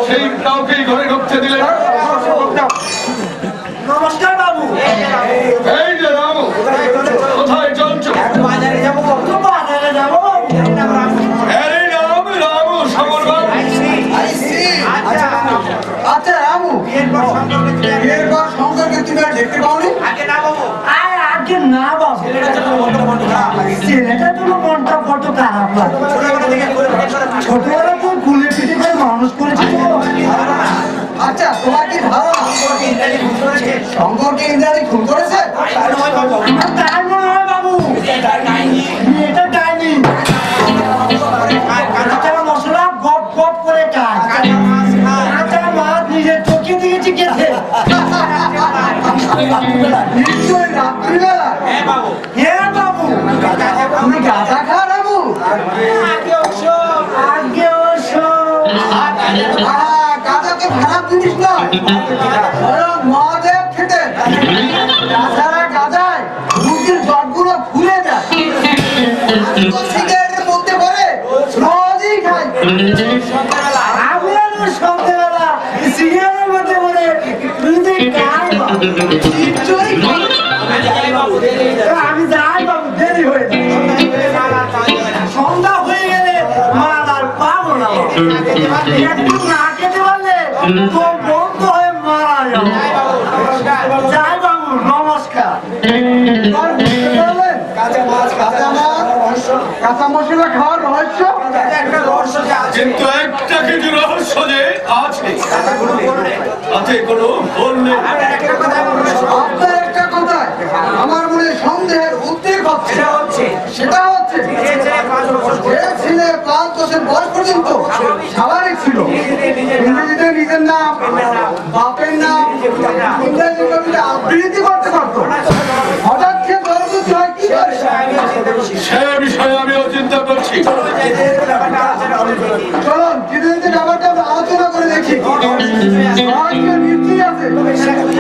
সেই কাউকেই ঘরে ঢুকতে দিলে না। নমস্কার বাবু। এই যে রামু, কোথায় চলছো? বাজারে যাবো। বাজারে যাবো। এই রাম, রামু সমর বাবু। আচ্ছা রামু, বিয়ের পর শঙ্করকে তুমি আর দেখতে পাওনি? আগে না বাবু। আগে না বাবু। ছেলেটা তো মনটা বড্ড খারাপ লাগে। ছোটবেলা তো কুলে পিঠে করে মানুষ করেছি তো। আচ্ছা তোমার কি ধারণা শঙ্করকে ইন্দ্রাণী খুন করেছে? তাই মনে হয় বাবু। এটা ডাইনি। কাঁচা মশলা গপ গপ করে খায়। কাঁচা মাছ নিজের চোখে দিয়েছি গেছে। নিশ্চয়ই রাত্রিবেলা। হ্যাঁ বাবু। তুমি গাঁজা খাও রামু? গাঁজাকে খারাপ জিনিস নয়, বরং মদের খেতে। তাছাড়া গাঁজায় মুরগির জটগুলো ফুলে যায়। সিগারেটের মধ্যে পড়ে রোজই খাই। সন্ধ্যেবেলা সিগারেটের মধ্যে বলে আমি যাই বাবু, দেরি হয়ে যায়। সন্ধ্যা হয়ে গেলে মাল আর পাবো না। একটু না খেতে পারলে তো বন্ধ হয়ে মারা যাবো। যাই বাবু, নমস্কার। কাঁচা মশলা খাওয়ার রহস্য কিন্তু একটা কিছু রহস্য যে আছে, তাতে কোনো ভুল নেই। আপনার একটা কথায় আমার মনে সন্দেহের উদ্বেগ হচ্ছে। সেটা হচ্ছে যে ছেলে 5 বছর বয়স পর্যন্ত স্বাভাবিক ছিল, ইংরেজিতে নিজের নাম, বাপের নাম, ইংরেজি কবিতা আবৃত্তি করতে পারতো। হঠাৎ সে গর্ভবতী হয় কি করে? সে বিষয়ে আমিও চিন্তা করছি। চলুন ধীরে ধীরে ব্যাপারটা আমরা আলোচনা করে দেখি। নিশ্চয়ই আছে,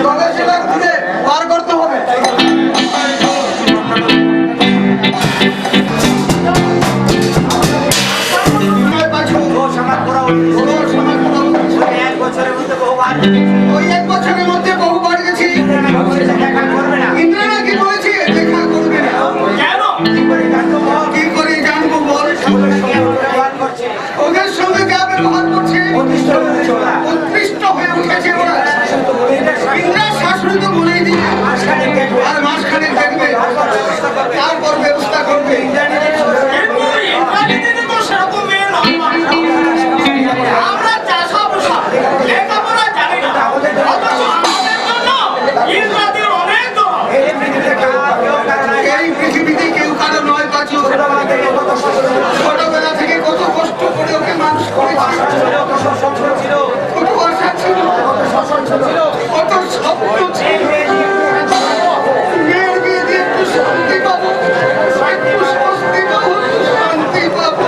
তবে সেটা খুঁজে পার করতে হবে। ওই 1 বছরের মধ্যে বহুবার গেছি। ইন্দ্রাণী কি বলেছে দেখা করবে না? কি করে জানবো বল? ওদের সঙ্গে যা ব্যবহার করছে উৎকৃষ্ট হয়ে উঠেছে ওরা। ইন্দ্রার শাশুড়ি তো বলেই দিই আর মাসখানেক দেখবে, তারপর ব্যবস্থা করবে। আমরা চাষাবাসা লেখাপড়া জানি না, অথচ আমাদের জন্য ইংরাজির অনেক দরকার। এই পৃথিবীতে কেউ কারো নয় পাচু। ছোটবেলা থেকে কত কষ্ট করে ওকে মানুষ করেছে, কত আশা ছিল, কত স্বপ্ন ছিল। মেয়ের বিয়ে দিয়ে একটু শান্তি পাবো, একটু স্বস্তি পাবো, শান্তি পাবো।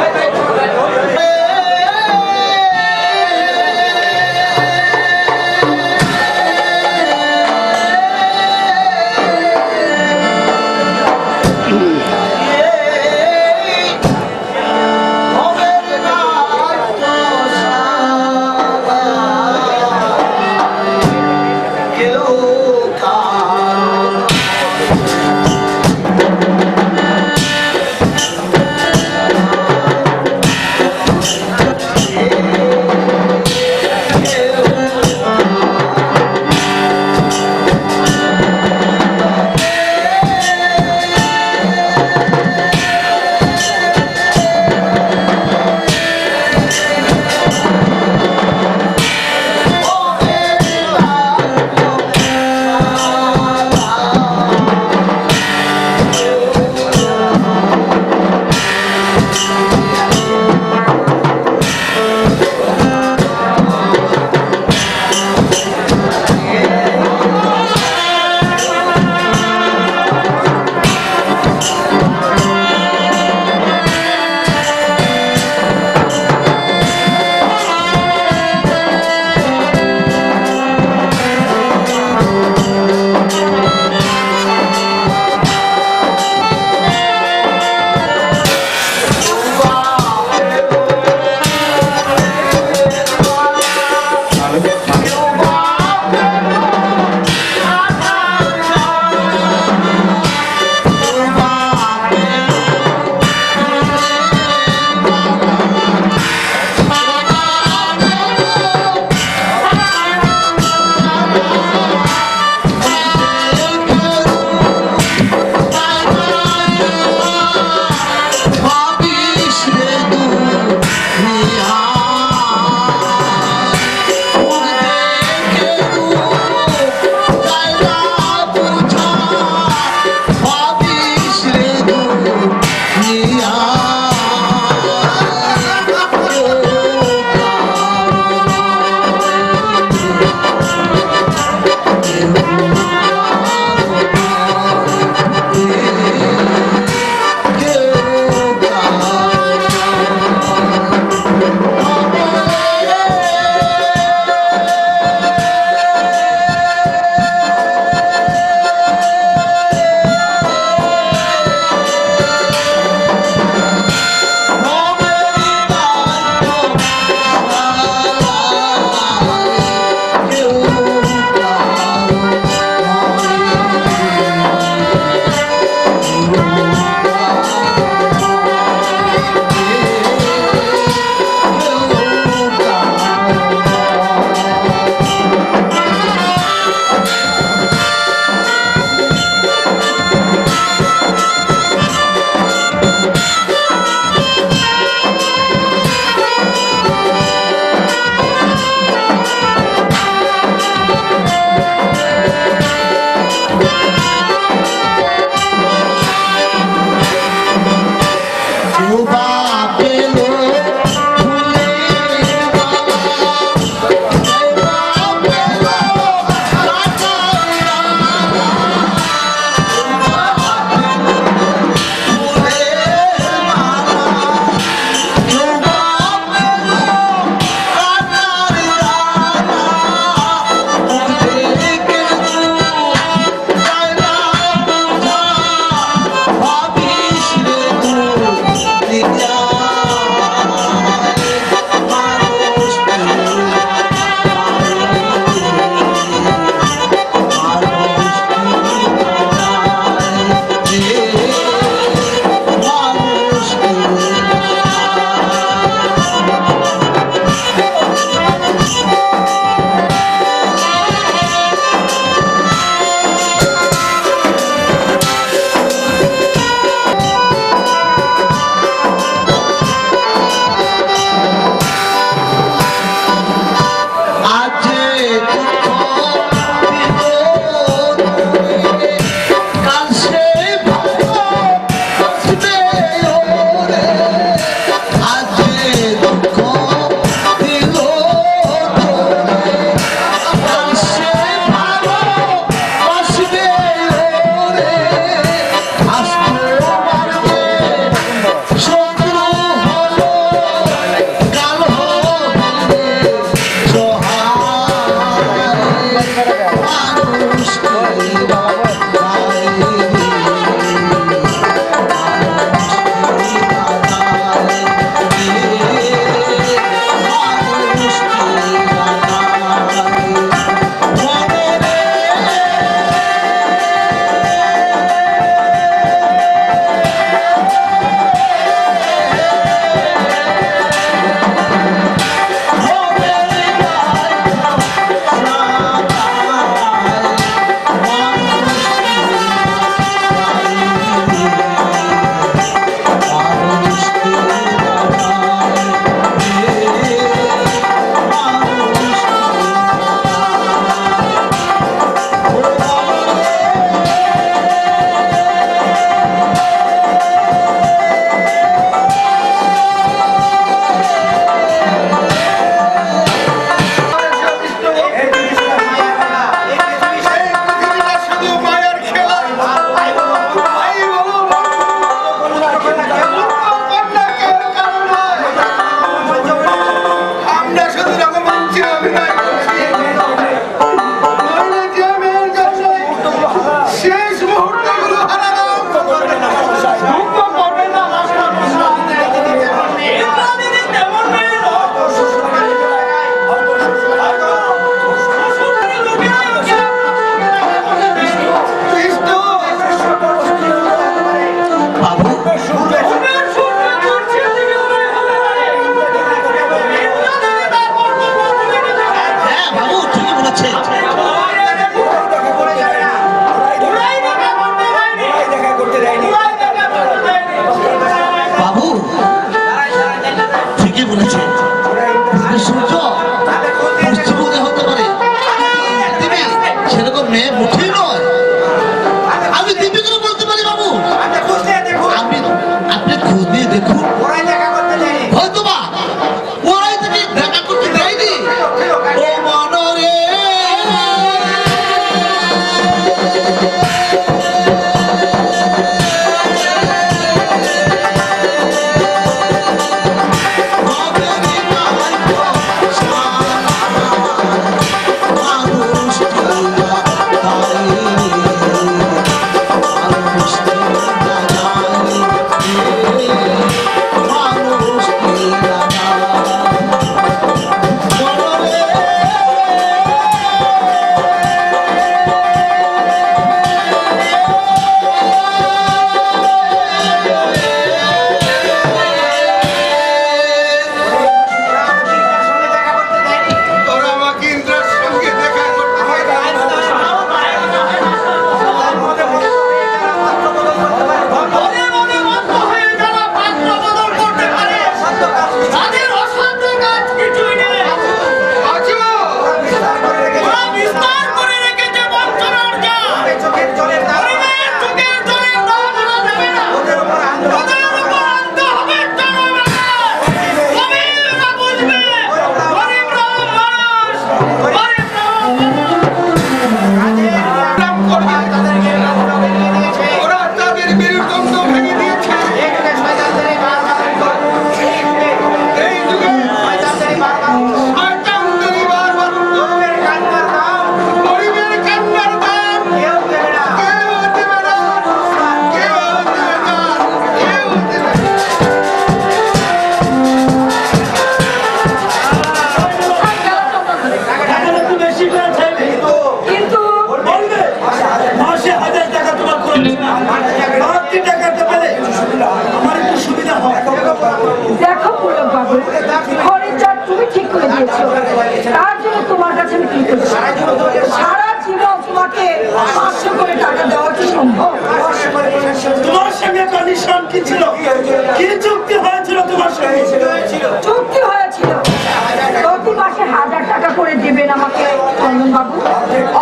করে দেবেন আমাকে চন্দন বাবু?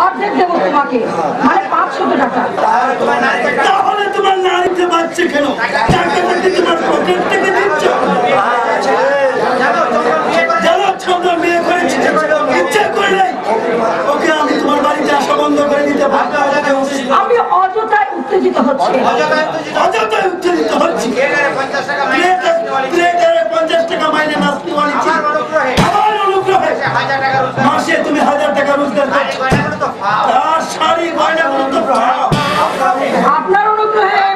অর্ধেক দেবো তোমাকে, মানে 500 টাকা। তাহলে তোমার নারীতে বাচ্চা কেন? টাকাটা কি তোমার পকেট থেকে দিচ্ছ? জানো চন্দন বিয়ে করেছি, ইচ্ছা করলে ওকে আমি তোমার বাড়িতে আসা বন্ধ করে দিতে পারবো। আমি অযথায় উত্তেজিত হচ্ছি। অযথায় উত্তেজিত হচ্ছি। প্লেটারে 50 টাকা মাইনে নাস্তি বানিয়েছি। আমার অনুগ্রহে মাসে তুমি 1000 টাকা রোজগার করছো। তার শাড়ি গয়নাগুলো তো পাও। আপনার অনুগ্রহে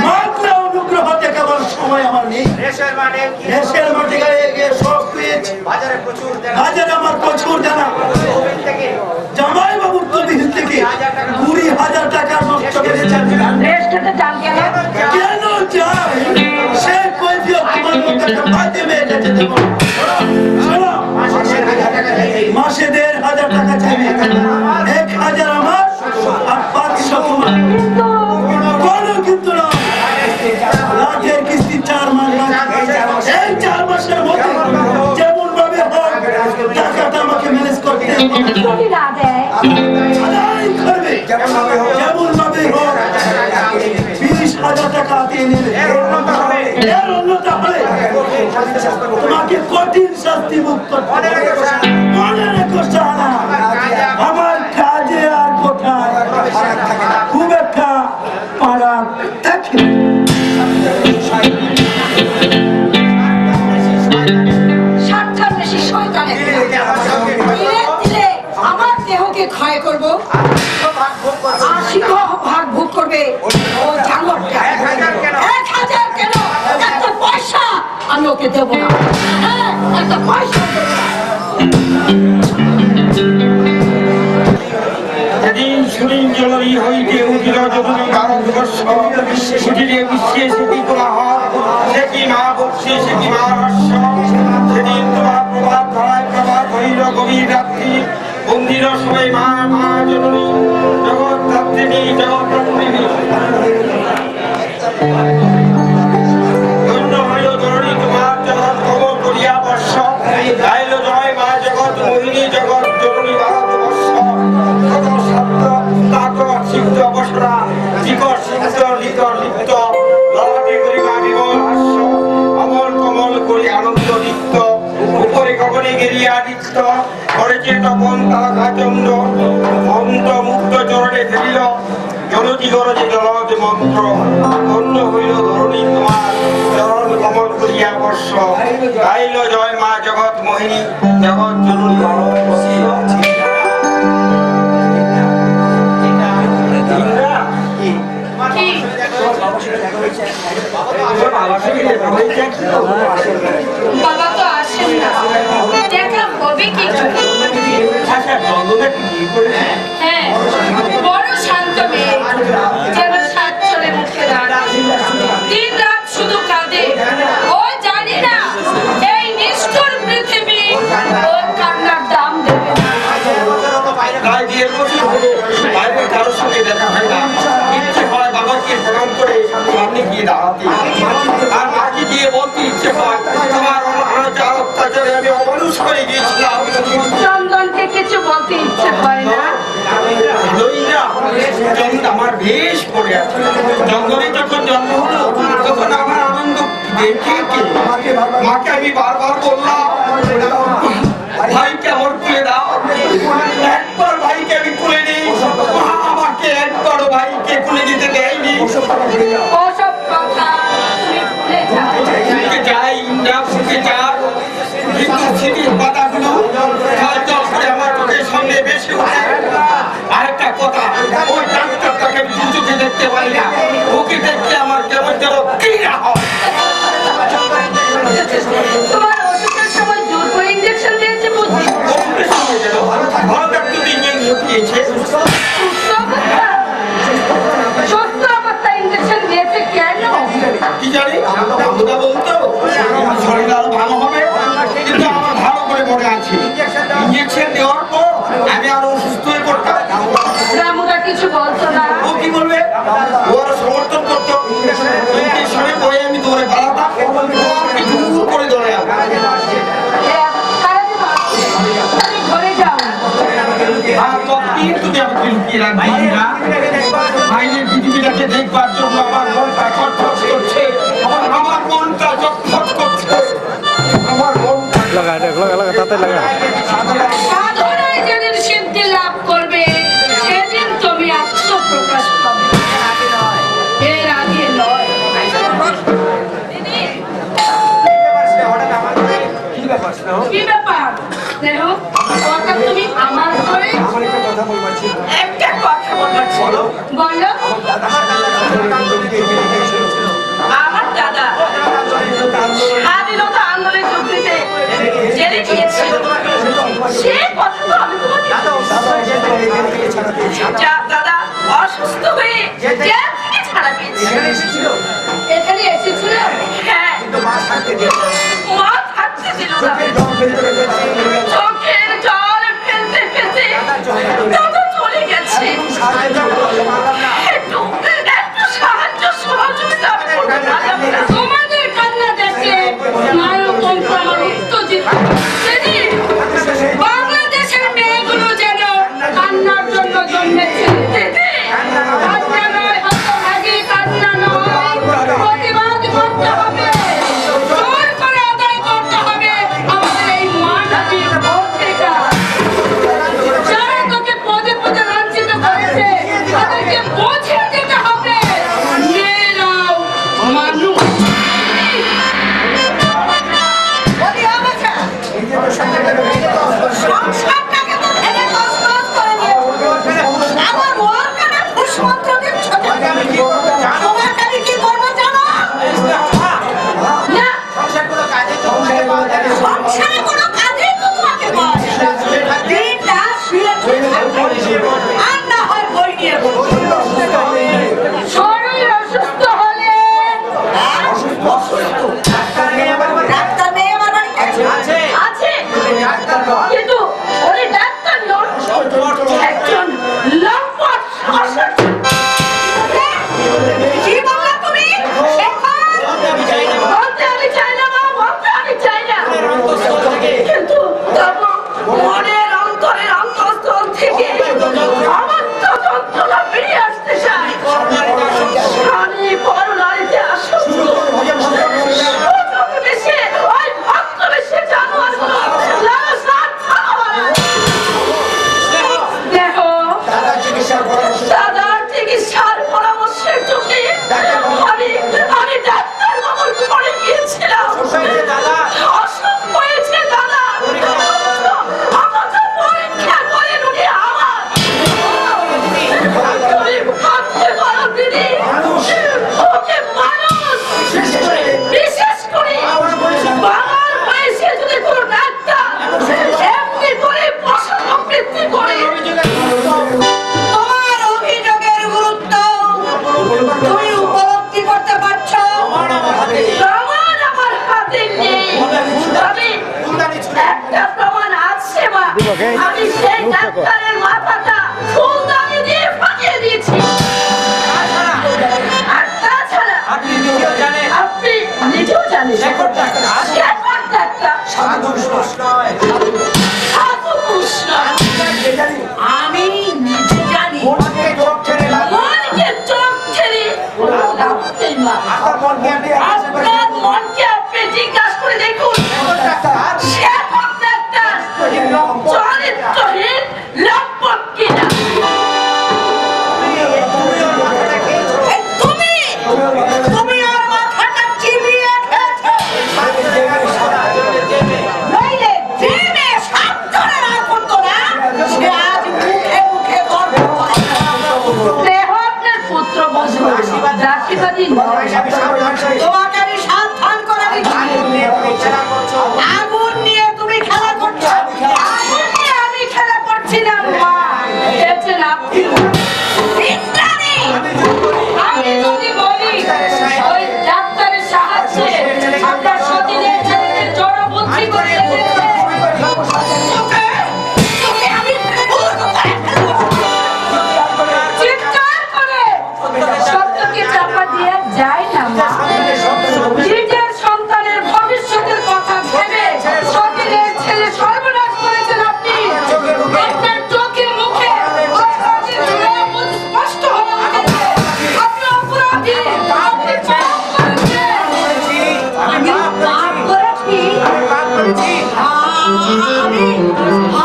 মাত্র অনুগ্রহ দেখাবার সময় আমার নেই। দেশের মাঠে গিয়ে সব পেয়েছি। বাজারে আমার প্রচুর জানা। জামাই বাবুর তহবিল থেকে 20,000 টাকা নষ্ট করেছেন। রেস্টুরেন্টে যান কেন? কেন যায় সে কৈফিয়ত তোমার লোকটাকে মাধ্যমে এসেছে দেব। শোনো, মাসে 1,500 টাকা চাইবে। 1,000 আমার আর 500 তোমার। কোনো কিন্তু না। রাতের কিস্তি 4 মাস বাকি। এই 4 মাসের মধ্যে যেমন ভাবে হোক টাকাটা আমাকে ম্যানেজ করতে হবে। যদি না দেয় আদায় করবে। যেমন ভাবে হোক 20,000 টাকা দিয়ে নেবে। এর অন্যতা হলে তোমাকে কঠিন শাস্তি ভোগ করতে হবে। মনে রেখো শালা, আমার কাজে আর কোথায় খুব একটা পারাক থাকে। স্বার্থের বেশি শয়তান একটা। দিলে দিলে আমার দেহকে ক্ষয় করব, 80 ভাগ ভোগ করবে ও জানোয়ারটা। 1,000 কেন? একটা পয়সা আমি ওকে দেবো না। হ্যাঁ, একটা পয়সা দেবো না। সেদিন সুরিঞ্জলী হইতে উঠিল যদুন ভারতবর্ষ, উঠিলে বিশ্বে সেটি কোলাহল, সে কি মা বক্সি সে কি মা রস্য। সেদিন তোমার প্রভাত ধরায় প্রভাত হইল গভীর রাত্রি, বন্দির সবাই মা মা জননী জগৎধাত্রিণী জগৎধাত্রিণী। ধন্য হইল ধরণী তোমার জগৎ কবর করিয়া বর্ষ, গাইল জয় মা জগৎ মোহিনী জগৎ জননী ভারতবর্ষ। কত সত্য তাত সিদ্ধ অবসরা বিকট সিদ্ধ লিকর লিপ্ত, ললাটে করিবা বিমল হাস্য, অমল কমল করি আনন্দ নিত্য। উপরে গগনে গেরিয়া নিত্য, করেছে তপন তারা চন্দ্র, অন্ত মুক্ত চরণে ফেরিল, জলতি গরজে জলজ মন্ত্র। ধন্য হইল ধরণী তোমার চরণ কমল করিয়া বর্ষ, গাইল জয় মা জগৎ মোহিনী জগৎ জননী ভারতবর্ষ। বাবা তো আসেন না, দেখা হবে কি করে? হ্যাঁ, বড় শান্ত মেয়ে, যেন সাত চলে মুখে দাঁড়ায়, দিন রাত শুধু কাঁদে। ও জানি না এই নিষ্ঠুর পৃথিবী ওর কান্নার দাম দেবে না। গায়ে দিয়ে বসে হলো, বাইরে কারোর সঙ্গে দেখা হয় না। ইচ্ছে হয় বাবাকে প্রণাম করে সামনে গিয়ে দাঁড়াতে, আর মাকে গিয়ে বলতে ইচ্ছে হয় তোমার অনাচার অত্যাচারে আমি অমানুষ হয়ে গিয়েছিলাম। চন্দনকে কিছু বলতে ইচ্ছে হয় না। লইলা, চন্দন আমার বেশ পড়ে আছে। চন্দনে যখন জন্ম হলো তখন আমার আনন্দ দেখে মাকে আমি বারবার বললাম, ভাইকে আমার তুলে দাও। একবার ভাইকে আমি তুলে নিই, মা আমাকে একবার ভাইকে তুলে দিতে দেয়নি। ওসব কথা তুমি ভুলে যাও। ফুটে যায় ইন্দ্রা ফুটে যায়, কিন্তু স্মৃতির পাতাগুলো জল জল করে আমার চোখের সামনে বেশি উঠে। আরেকটা কথা, ওই ডাক্তারটাকে আমি দু চোখে দেখতে পাই না, ওকে দেখলে আমার কেমন যেন ঘৃণা হয়। তোমার ওষুধের সময় জোর করে ইঞ্জেকশন দিয়েছে বুঝি? ওষুধের সময় যেন ভালো ডাক্তার ইঞ্জেকশন দিয়েছে। সুস্থ অবস্থা ইঞ্জেকশন দিয়েছে কেন? কি জানি আমরা বলতো শরীর আরো ভালো হবে, কিন্তু আমার ভালো করে মনে আছে ইঞ্জেকশন দেওয়ার পর আমি আরো অসুস্থ হয়ে পড়তাম। রামুরা কিছু বলতো না? ও কি বলবে? ও আরো সমর্থন করতো। ইঞ্জেকশনে পরে আমি দৌড়ে পালাতাম, ও আমাকে জোর করে দৌড়ে সারাদিন আসছে, আমি ঘরে সাধনায় যেদিন সিদ্ধি লাভ করবে সেদিন তুমি আত্মপ্রকাশ পাবে, এর আগে নয়। দিদি, কি ব্যাপার? দেখো কথা তুমি আমার ঘরে একটা কথা বলো। বলো। আমার দাদা স্বাধীনতা আন্দোলনে যোগ দিতে জেলে গিয়েছিল, সে কথা তো আমি তোমাকে যার দাদা অসুস্থ হয়ে জেল থেকে ছাড়া পেয়েছে। এখানে এসেছিল? হ্যাঁ, মা থাকতে দিল না, চোখের জল ফেলতে ফেলতে দাদা চলে গেছে। একটু সাহায্য সহযোগিতা আমি করতে পারলাম না। তোমাদের কান্না দেখে মানবতন্ত্র আমার উত্তেজিত। সেদিন বাংলাদেশের মেয়েগুলো যেন কান্নার জন্য জন্মেছে। কান্না নয়, হতভাগী কান্না নয়, প্রতিবাদ করতে হবে, জোর করে আদায় করতে হবে আমাদের এই মানবিক অধিকার। যারা তোকে পদে পদে লাঞ্ছিত করেছে তাদেরকে বুঝিয়ে দিতে হবে মেয়েরাও মানুষ। সংসারটাকে তো ভেঙে তছনছ করে দিয়েছে। আমার মনটাকে ফুসমন্ত্র দিচ্ছ। তোমাকে আমি কি করবো জানো? না, সংসারে কোনো কাজেই তো তোমাকে বলে না। দিনটা শুয়ে শুয়ে থাকবে। আর না হয় বই নিয়ে বসবে। শরীর অসুস্থ হলে ডাক্তার নেই আমার বাড়িতে? আছে, কিন্তু উনি ডাক্তার নন, একজন লম্পট শাসক। কি বললা তুমি? বলতে আমি চাই না মা, বলতে আমি চাই না, কিন্তু তবু মনের অন্তরের অন্তঃস্থল থেকে আমার তো যন্ত্রণা বেরিয়ে আসতে চাই। স্বামী পর নারীতে আসক্ত, বেশি ওই ভক্ত বেশি জানোয়ারগুলো লালসার ছাড়া। দেখো দাদার চিকিৎসার পরামর্শের জন্য আমি ডাক্তার বাবুর ঘরে গিয়েছিলাম। অসুখ হয়েছে দাদা, অথচ পরীক্ষা করে উনি আমার। তুমি ভাবতে পারো দিদি, ওকে মানুষ, বিশেষ করে বাবার বয়সে যদি কোনো ডাক্তার এমনি করে পশম বৃদ্ধি করে। তোমার অভিযোগের গুরুত্ব তুমি উপলব্ধি করতে পারছো? প্রমাণ আমার হাতে নেই, তবে একটা প্রমাণ আছে মা। আমি সেই ডাক্তারের মাথাটা ফুলদানি দিয়ে ফাটিয়ে দিয়েছি। আর তাছাড়া আপনি নিজেও জানেন শেখর ডাক্তার সাধু পুরুষ নয়। আমি নিজে জানি। মনকে চোখ ছেড়ে রাখতেই মা। আপনার মনকে আপনি জিজ্ঞাসা করে দেখুন। শেখর ডাক্তার চরিত্রহীন লম্পট কিনা। এই তুমি আর মাথাটা চিবিয়ে খেয়েছো। নইলে যে মেয়ে সাবধানে না করতো না, সে আজ মুখে মুখে গর্ব করে। দেহ আপনার পুত্র বধূ, দাসীবাদী নয়। তোমাকে আমি সাবধান করে দিচ্ছি। আগুন নিয়ে তুমি খেলা করছো। আগুন নিয়ে আমি খেলা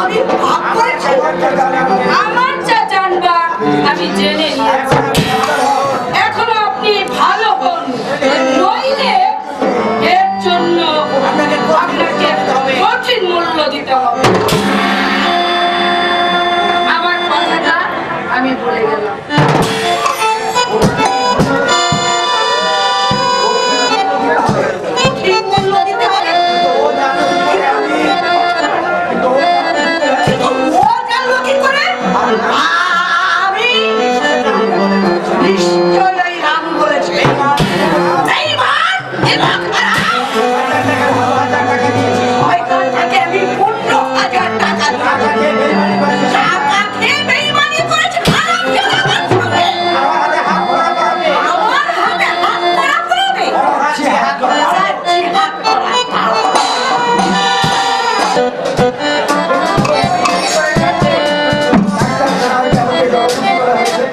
আমি পাপ করেছি। আমার যা জানবার আমি জেনে নিয়েছি। এখন আপনি ভালো হন, নইলে এর জন্য আপনাকে কঠিন মূল্য দিতে হবে। আমার কথাটা আমি বলে গেলাম। ঠিক মূল্য দিতে হবে। ও জানলো কি করে? আমি নিশ্চয়ই রাম বলেছে। বেঈমান, দিমাগ খারাপ। শয়তান থেকে আমি 15,000 টাকা দিয়েছি। টাকা খেয়ে বেঈমানি করেছে, খারাপ ছিল আমার সঙ্গে। আমার হাতে হাত করা পড়বে। জিহাদ করা।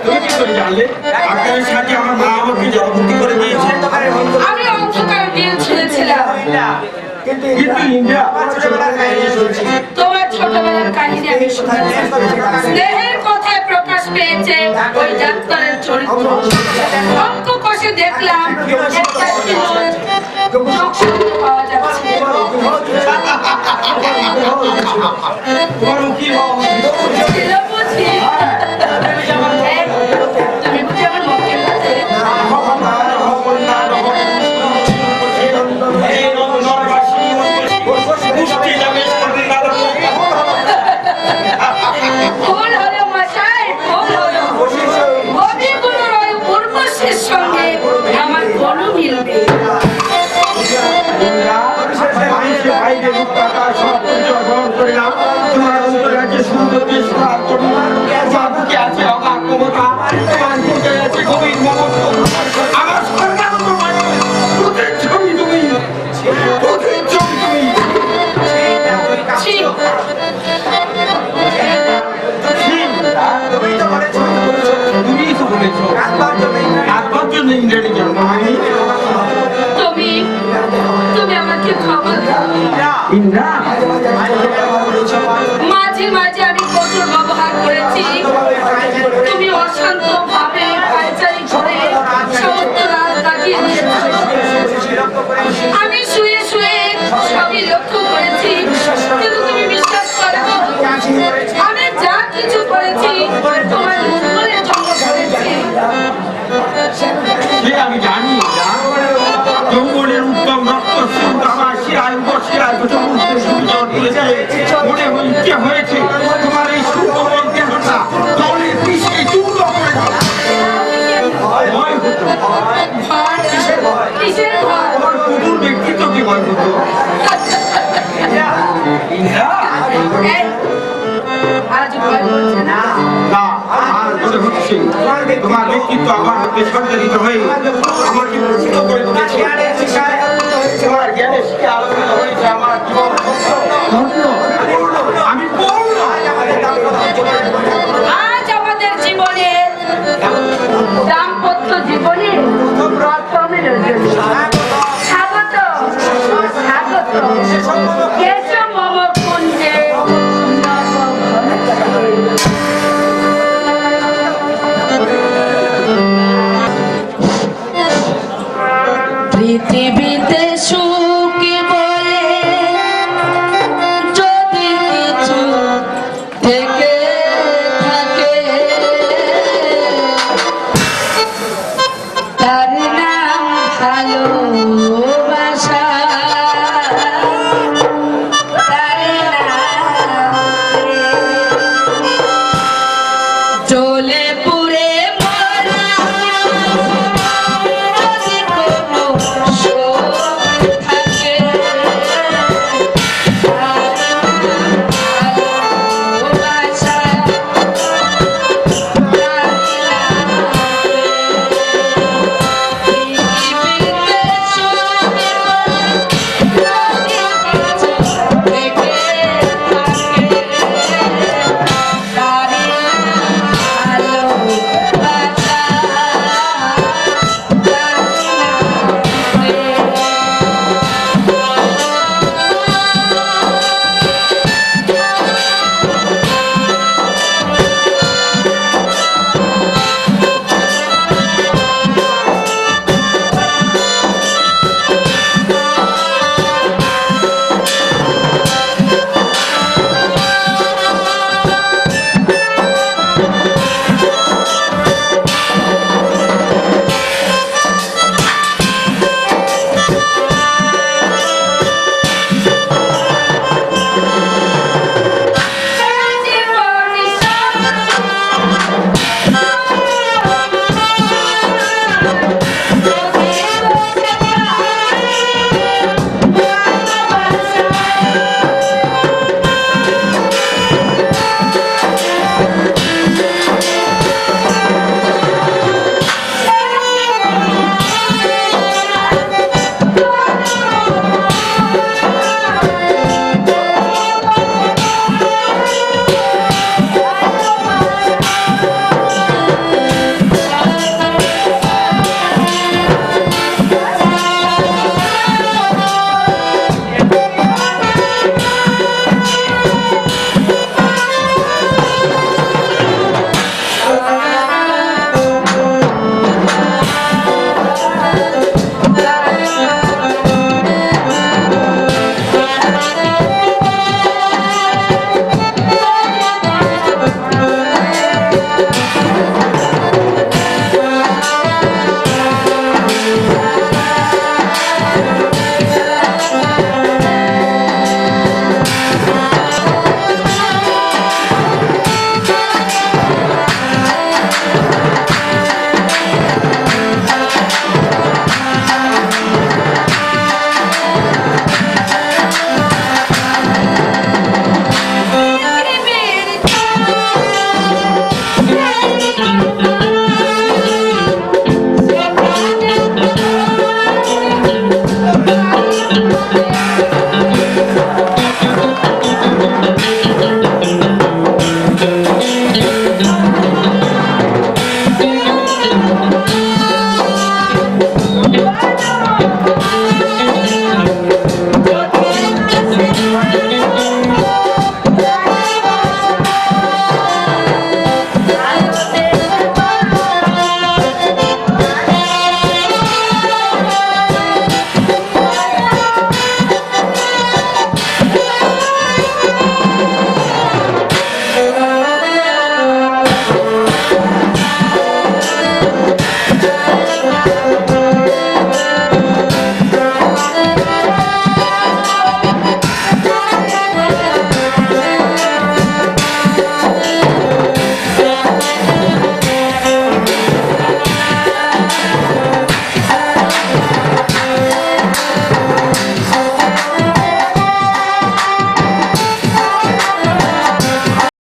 তুমি কি করে জানলে? ডাক্তারের সাথে আমার মা আমাকে জলভর্তি করে দিয়েছে। আমি অন্ধকার দিন ছেড়েছিলাম। কিন্তু ইন্দ্রা তোমার ছোটবেলার কাহিনী আমি শুনেছি। স্নেহের কথায় প্রকাশ পেয়েছে ওই ডাক্তারের চরিত্র। অঙ্ক কষে দেখলাম একটা পাওয়া যাচ্ছে। তোমার উকিল হওয়া ছিল বুঝি। এই, তুমি বুঝি আমার মক্কেল কাছে? ভুল হলো মশাই, ভুল হলো। কবিগুরুর ওই উর্বশীর সঙ্গে আমার কোনো মিল নেই। ছি, তুমি আমাকে ক্ষমা দাও। মাঝে মাঝে আমি কঠোর ব্যবহার করেছি। তুমি অশান্ত ভাবে পায়চারি করে সমস্ত রাত কাটিয়ে দিয়েছো। আমি শুয়ে শুয়ে সবই লক্ষ্য করেছি, কিন্তু তুমি বিশ্বাস করো, আমি যা কিছু করেছি তোমার মঙ্গলের জন্য করেছি। আমি জানি জঙ্গলের উত্তম রক্ত আমার শিরায় বসিরায় মনে ইচ্ছে হয়েছে তোমার এই সুন্দর দেহটা জলের বিষে চূর্ণ করে দাও। ভয় হতো, কিসের ভয়? তোমার কুকুর ব্যক্তিত্বকে ভয় হতো। এই, আজ ভয় করছে না? না, আর মনে হচ্ছে তোমার ব্যক্তিত্ব আমার হাতে সঞ্চালিত হয়ে আমাকে প্রসিদ্ধ করে দিয়েছে। তোমার জ্ঞানে শিখে আলোকিত হয়েছে আমার জীবন। আমি পূর্ণ। আজ আমাদের জীবনের দাম্পত্য জীবনে প্রথম রজনী।